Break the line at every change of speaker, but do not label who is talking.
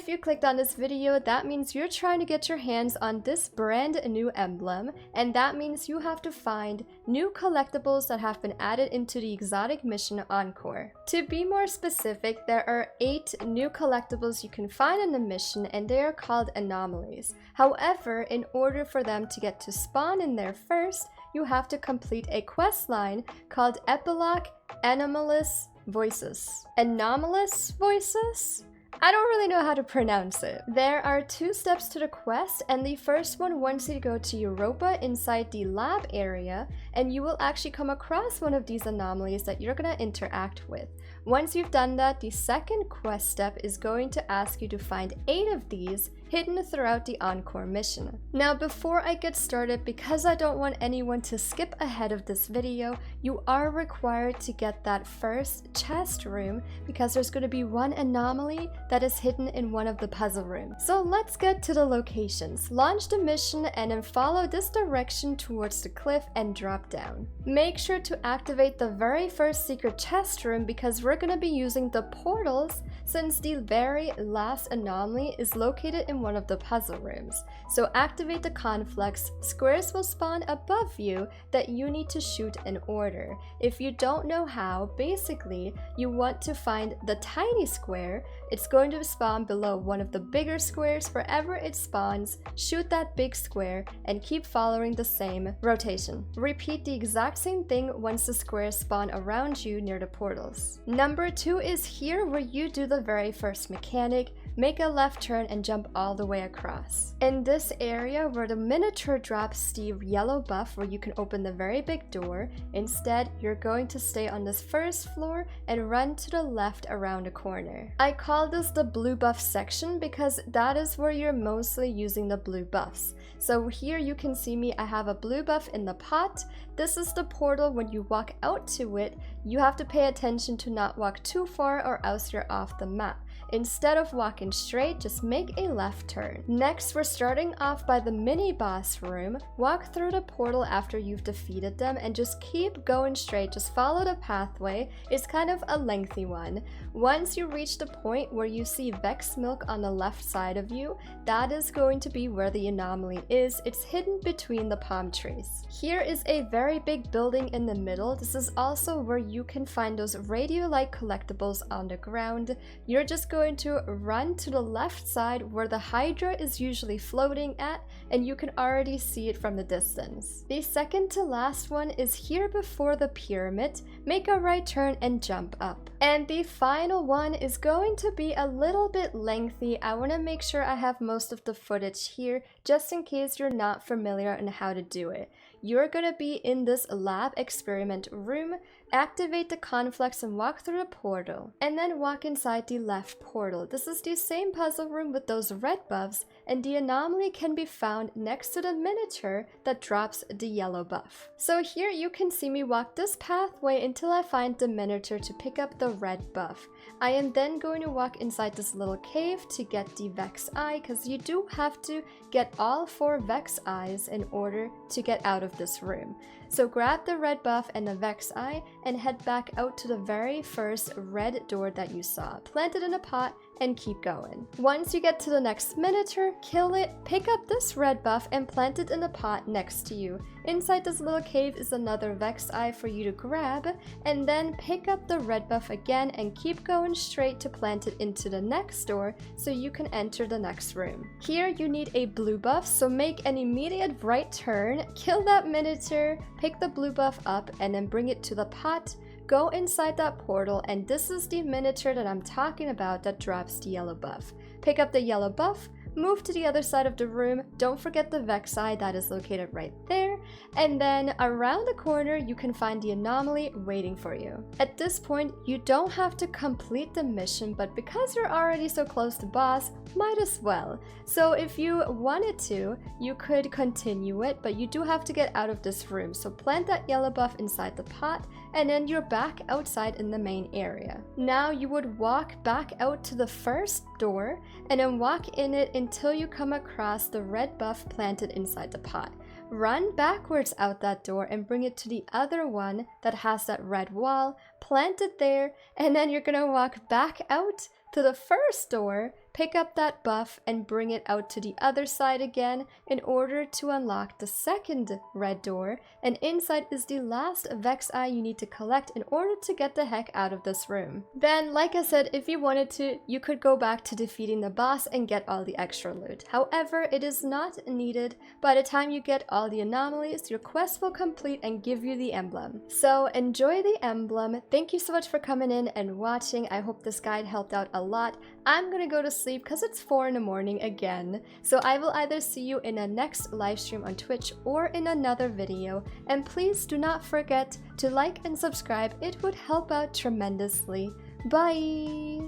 If you clicked on this video, that means you're trying to get your hands on this brand new emblem, and that means you have to find new collectibles that have been added into the exotic mission Encore. To be more specific, there are 8 new collectibles you can find in the mission, and they are called Anomalies. However, in order for them to get to spawn in there first, you have to complete a quest line called Epilogue Anomalies Voices. Anomalous Voices? I don't really know how to pronounce it. There are 2 steps to the quest, and the first one wants you to go to Europa inside the lab area, and you will actually come across one of these anomalies that you're gonna interact with. Once you've done that, the second quest step is going to ask you to find 8 of these hidden throughout the Encore mission. Now, before I get started, because I don't want anyone to skip ahead of this video, you are required to get that first chest room because there's going to be one anomaly that is hidden in one of the puzzle rooms. So let's get to the locations. Launch the mission and then follow this direction towards the cliff and drop down. Make sure to activate the very first secret chest room because we're going to be using the portals since the very last anomaly is located in one of the puzzle rooms. So activate the conflux, squares will spawn above you that you need to shoot in order. If you don't know how, basically you want to find the tiny square. It's going to spawn below one of the bigger squares. Wherever it spawns, shoot that big square and keep following the same rotation. Repeat the exact same thing once the squares spawn around you near the portals. Number 2 is here where you do the very first mechanic. Make a left turn and jump all the way across. In this area where the miniature drops the yellow buff where you can open the very big door, instead you're going to stay on this first floor and run to the left around the corner. I call this the blue buff section because that is where you're mostly using the blue buffs. So here you can see me, I have a blue buff in the pot. This is the portal. When you walk out to it, you have to pay attention to not walk too far or else you're off the map. Instead of walking straight, just make a left turn. Next, we're starting off by the mini boss room. Walk through the portal after you've defeated them and just keep going straight. Just follow the pathway. It's kind of a lengthy one. Once you reach the point where you see Vex Milk on the left side of you, that is going to be where the anomaly is. It's hidden between the palm trees. Here is a very big building in the middle. This is also where you can find those radio-like collectibles on the ground. You're just going to run to the left side where the Hydra is usually floating at, and you can already see it from the distance. The second to last one is here before the pyramid. Make a right turn and jump up. And the final one is going to be a little bit lengthy. I want to make sure I have most of the footage here just in case you're not familiar on how to do it. You're going to be in this lab experiment room. Activate the conflux and walk through the portal, and then walk inside the left portal. This is the same puzzle room with those red buffs, and the anomaly can be found next to the miniature that drops the yellow buff. So here you can see me walk this pathway until I find the miniature to pick up the red buff. I am then going to walk inside this little cave to get the Vex Eye, because you do have to get all 4 Vex Eyes in order to get out of this room. So grab the red buff and the Vex Eye and head back out to the very first red door that you saw. Plant it in a pot and keep going. Once you get to the next miniature, kill it, pick up this red buff and plant it in a pot next to you. Inside this little cave is another Vex Eye for you to grab, and then pick up the red buff again and keep going straight to plant it into the next door so you can enter the next room. Here you need a blue buff, so make an immediate right turn, kill that miniature, pick the blue buff up and then bring it to the pot. Go inside that portal, and this is the miniature that I'm talking about that drops the yellow buff. Pick up the yellow buff, move to the other side of the room, don't forget the Vex Eye that is located right there, and then around the corner you can find the anomaly waiting for you. At this point, you don't have to complete the mission, but because you're already so close to boss, might as well. So if you wanted to, you could continue it, but you do have to get out of this room. So plant that yellow buff inside the pot, and then you're back outside in the main area. Now you would walk back out to the first door, and then walk in it until you come across the red buff planted inside the pot. Run backwards out that door and bring it to the other one that has that red wall, plant it there, and then you're gonna walk back out to the first door, pick up that buff and bring it out to the other side again in order to unlock the second red door, and inside is the last Vex Eye you need to collect in order to get the heck out of this room. Then, like I said, if you wanted to, you could go back to defeating the boss and get all the extra loot. However, it is not needed. By the time you get all the anomalies, your quest will complete and give you the emblem. So enjoy the emblem. Thank you so much for coming in and watching. I hope this guide helped out a lot. I'm gonna go to sleep because it's 4 in the morning again. So I will either see you in a next live stream on Twitch or in another video. And please do not forget to like and subscribe. It would help out tremendously. Bye!